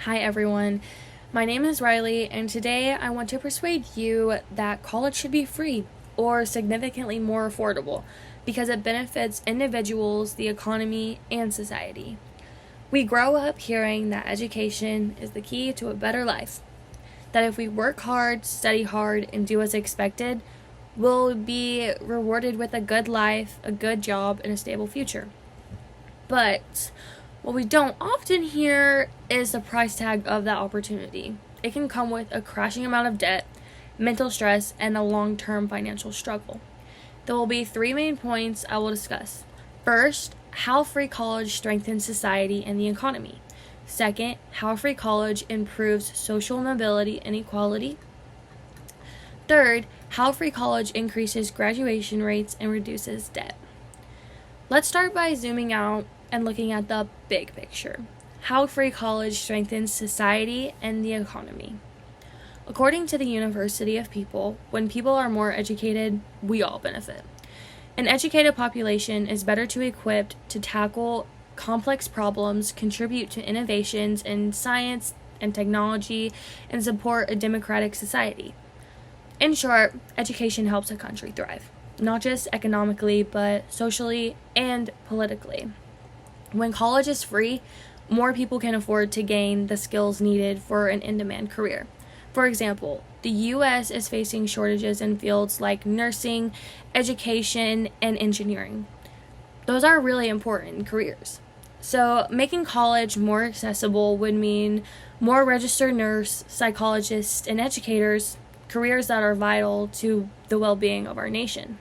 Hi everyone, my name is Riley, and today I want to persuade you that college should be free or significantly more affordable because it benefits individuals, the economy, and society. We grow up hearing that education is the key to a better life, that if we work hard, study hard, and do as expected, we'll be rewarded with a good life, a good job, and a stable future. But what we don't often hear is the price tag of that opportunity. It can come with a crashing amount of debt, mental stress, and a long-term financial struggle. There will be three main points I will discuss. First, how free college strengthens society and the economy. Second, how free college improves social mobility and equality. Third, how free college increases graduation rates and reduces debt. Let's start by zooming out and looking at the big picture. How free college strengthens society and the economy. According to the University of People, when people are more educated, we all benefit. An educated population is better equipped to tackle complex problems, contribute to innovations in science and technology, and support a democratic society. In short, education helps a country thrive, not just economically, but socially and politically. When college is free, more people can afford to gain the skills needed for an in-demand career. For example, the U.S. is facing shortages in fields like nursing, education, and engineering. Those are really important careers. So making college more accessible would mean more registered nurse, psychologists, and educators, careers that are vital to the well-being of our nation.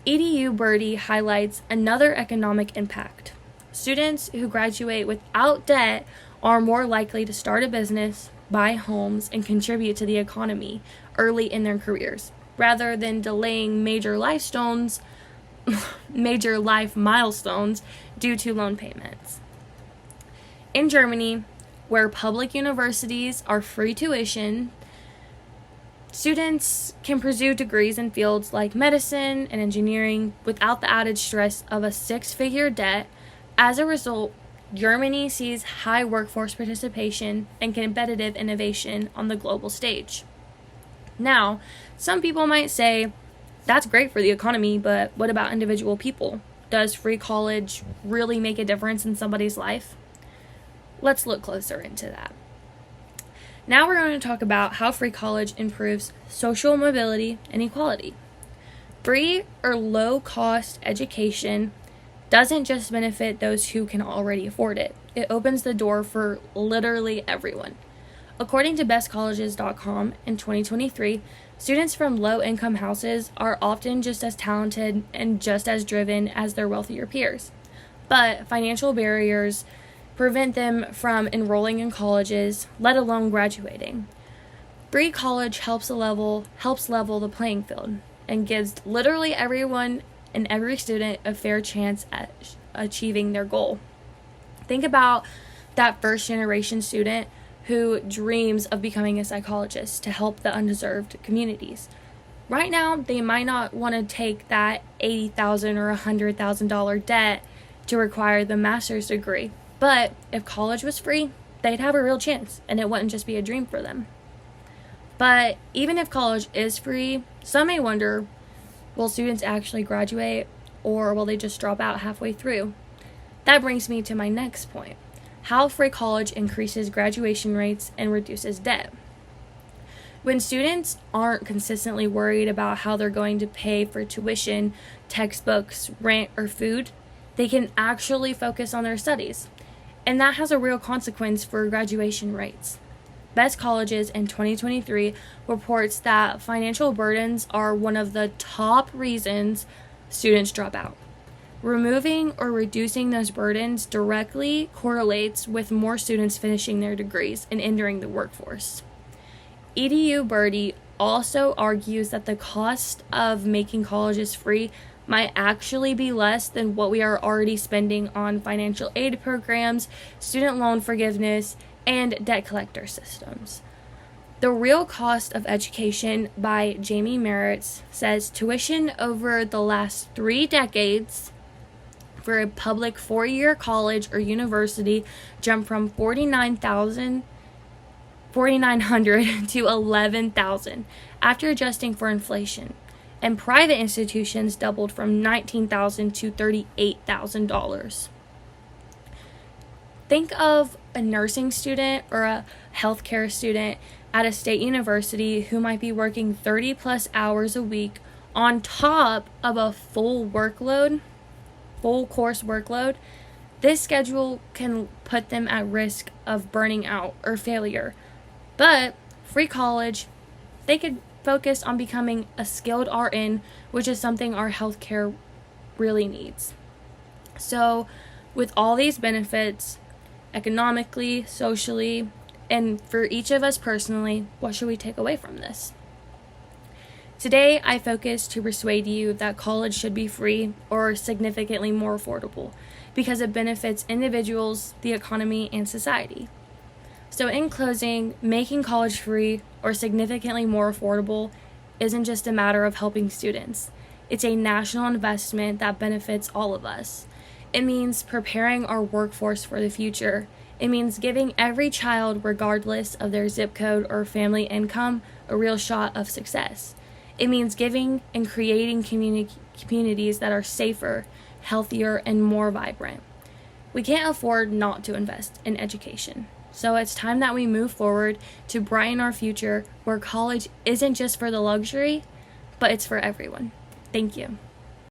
EDU Birdie highlights another economic impact. Students who graduate without debt are more likely to start a business, buy homes, and contribute to the economy early in their careers, rather than delaying major life milestones due to loan payments. In Germany, where public universities are free tuition, students can pursue degrees in fields like medicine and engineering without the added stress of a six-figure debt. As a result, Germany sees high workforce participation and competitive innovation on the global stage. Now, some people might say, that's great for the economy, but what about individual people? Does free college really make a difference in somebody's life? Let's look closer into that. Now we're going to talk about how free college improves social mobility and equality. Free or low-cost education doesn't just benefit those who can already afford it. It opens the door for literally everyone. According to bestcolleges.com in 2023, students from low-income houses are often just as talented and just as driven as their wealthier peers. But financial barriers prevent them from enrolling in colleges, let alone graduating. Free college helps level the playing field and gives literally everyone and every student a fair chance at achieving their goal. Think about that first generation student who dreams of becoming a psychologist to help the undeserved communities. Right now, they might not want to take that $80,000 or $100,000 debt to require the master's degree. But if college was free, they'd have a real chance, and it wouldn't just be a dream for them. But even if college is free, some may wonder, will students actually graduate, or will they just drop out halfway through? That brings me to my next point. How free college increases graduation rates and reduces debt. When students aren't consistently worried about how they're going to pay for tuition, textbooks, rent, or food, they can actually focus on their studies. And that has a real consequence for graduation rates. Best Colleges in 2023 reports that financial burdens are one of the top reasons students drop out. Removing or reducing those burdens directly correlates with more students finishing their degrees and entering the workforce. EDU Birdie also argues that the cost of making colleges free might actually be less than what we are already spending on financial aid programs, student loan forgiveness, and debt collector systems. The Real Cost of Education by Jamie Meritz says tuition over the last 3 decades for a public 4-year college or university jumped from $49,900 to $11,000 after adjusting for inflation, and private institutions doubled from $19,000 to $38,000. Think of a nursing student or a healthcare student at a state university who might be working 30 plus hours a week on top of a full course workload. This schedule can put them at risk of burning out or failure. But free college, they could focus on becoming a skilled RN, which is something our healthcare really needs. So with all these benefits, economically, socially, and for each of us personally, what should we take away from this? Today, I focus to persuade you that college should be free or significantly more affordable because it benefits individuals, the economy, and society. So in closing, making college free or significantly more affordable isn't just a matter of helping students. It's a national investment that benefits all of us. It means preparing our workforce for the future. It means giving every child, regardless of their zip code or family income, a real shot of success. It means giving and creating communities that are safer, healthier, and more vibrant. We can't afford not to invest in education. So it's time that we move forward to brighten our future where college isn't just for the luxury, but it's for everyone. Thank you.